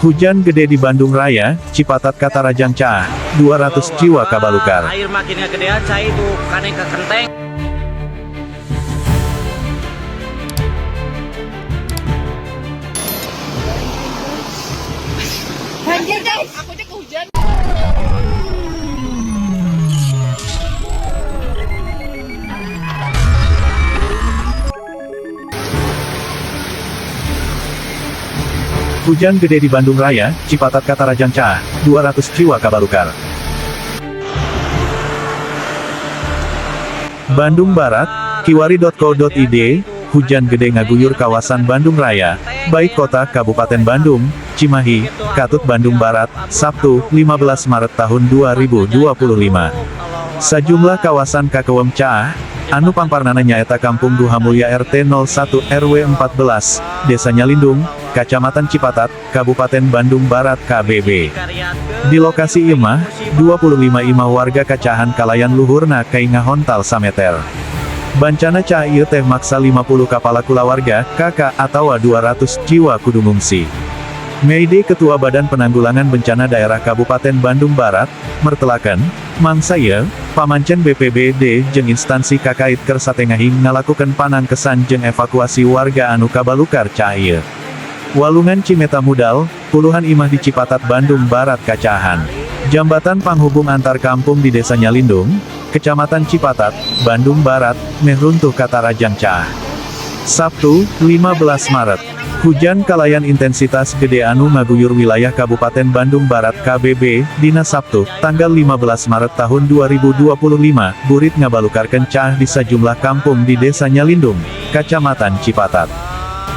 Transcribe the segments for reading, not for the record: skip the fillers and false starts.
Hujan gede di Bandung Raya, Cipatat kata Rajang Caah, 200 jiwa kabalukar. Air makin kegedean, saya itu kaneng ke kenteng. Banjir guys, aku aja kehujan. Hujan gede di Bandung Raya, Cipatat kata Rajang Caah, 200 jiwa kabalukar. Bandung Barat, kiwari.co.id, hujan gede ngaguyur kawasan Bandung Raya, baik kota Kabupaten Bandung, Cimahi, Katut Bandung Barat, Sabtu, 15 Maret tahun 2025. Sejumlah kawasan Kakewem Caah, anu pamparnana nyaeta Kampung Duha Mulya RT 01 RW 14, Desa Nyalindung, Kacamatan Cipatat, Kabupaten Bandung Barat KBB. Di lokasi imah, 25 imah warga kacahan kalayan luhurna kai ngahontal sameter. Bancana Caah ieu teh maksa 50 kapala kulawarga, KK atau 200 jiwa kudu ngungsi. Meide Ketua Badan Penanggulangan Bencana Daerah Kabupaten Bandung Barat, mertelakan, mangsa ieu, pamancen BPBD jeung instansi kakait keur satengahing ngalakukeun panangkesan jeung evakuasi warga anu kabalukar Caah ieu. Walungan Cimeta Mudal, puluhan imah di Cipatat Bandung Barat kacahan. Jambatan penghubung antar kampung di Desa Nyalindung, Kecamatan Cipatat, Bandung Barat, meh runtuh kata Rajang Caah. Sabtu, 15 Maret. Hujan kalayan intensitas gede anu ngaguyur wilayah Kabupaten Bandung Barat KBB, dina Sabtu, tanggal 15 Maret tahun 2025, burit ngabalukarkeun Caah di sejumlah kampung di Desa Nyalindung, Kacamatan Cipatat.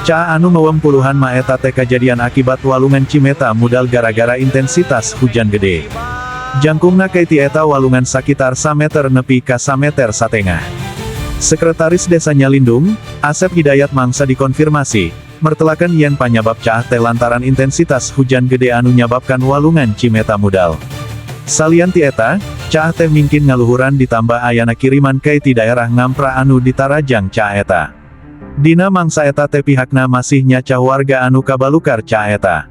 Caah anu ngeuwem puluhan maeta teh kajadian akibat walungan Cimeta Mudal gara-gara intensitas hujan gede. Jangkungna kaiti eta walungan sakitar sameter nepi ka sameter satengah. Sekretaris Desa Nyalindung, Asep Hidayat mangsa dikonfirmasi, mertelakan yen panyabab Caah teh lantaran intensitas hujan gede anu nyababkan walungan Cimeta Mudal. Salian ti eta, Caah teh mingkin ngaluhuran ditambah ayana kiriman kaiti daerah Ngampra anu ditarajang Caah eta. Dina mangsa eta teh pihakna masih nyacah warga anu kabalukar Caah eta.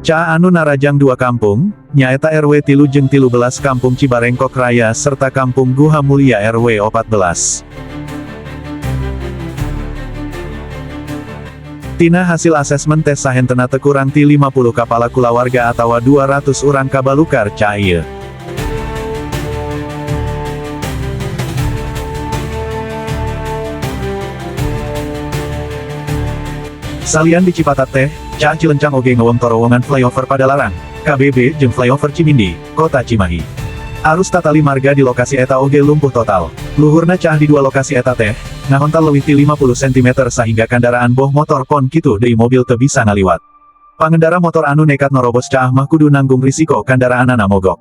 Caah anu narajang dua kampung, nyaeta RW 3 jeung 13 Kampung Cibarengkok Raya serta Kampung Duha Mulya RW 14. Tina hasil asesmen tes sahentena teu kurang ti 50 kapala kulawarga atawa 200 urang kabalukar Caah ieu. Salian di Cipatat teh, Caah Cilencang oge ngeuwem terowongan flyover Padalarang, KBB jeung flyover Cimindi, Kota Cimahi. Arus tatali marga di lokasi eta oge lumpuh total. Luhurna Caah di dua lokasi eta teh, ngahontal leuwih ti 50 cm sahingga kendaraan boh motor pon kitu deui mobil teu bisa ngaliwat. Pangendara motor anu nekat nerobos Caah mah kudu nanggung risiko kendaraanana mogok.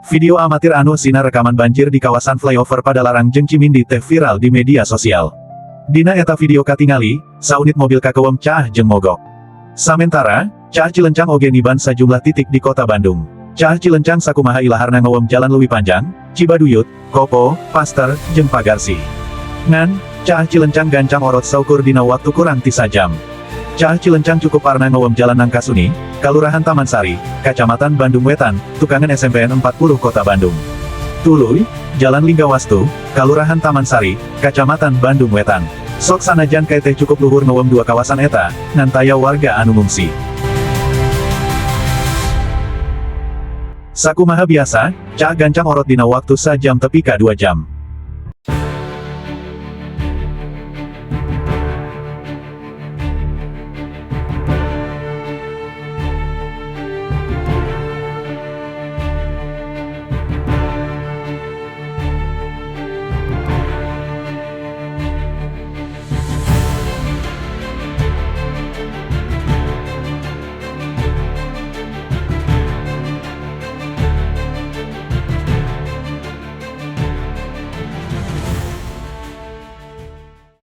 Video amatir anu sina rekaman banjir di kawasan flyover Padalarang jeung Cimindi teh viral di media sosial. Dina eta video katingali, saunit mobil kakewem Caah jeung mogok. Samentara, Caah Cilencang oge niban sajumlah titik di kota Bandung. Caah Cilencang sakumaha ilaharna ngeuwem jalan leuwih panjang, Cibaduyut, Kopo, Paster, jeung Pagarsi. Ngan, Caah Cilencang gancang orot saukur dina waktu kurang ti sajam. Caah Cilencang cukup arna ngeuwem jalan Nangkasuni, Kalurahan Taman Sari, Kacamatan Bandung Wetan, Tukangan SMPN 40 Kota Bandung. Tuluy, Jalan Linggawastu, Kalurahan Taman Sari, Kacamatan Bandung Wetan. Sok sanajan kae teh cukup luhur ngeuwem dua kawasan eta, ngantaya warga anu ngungsi. Sakumaha biasa, Caah gancang orot dina waktu sajam tepi ka 2 jam.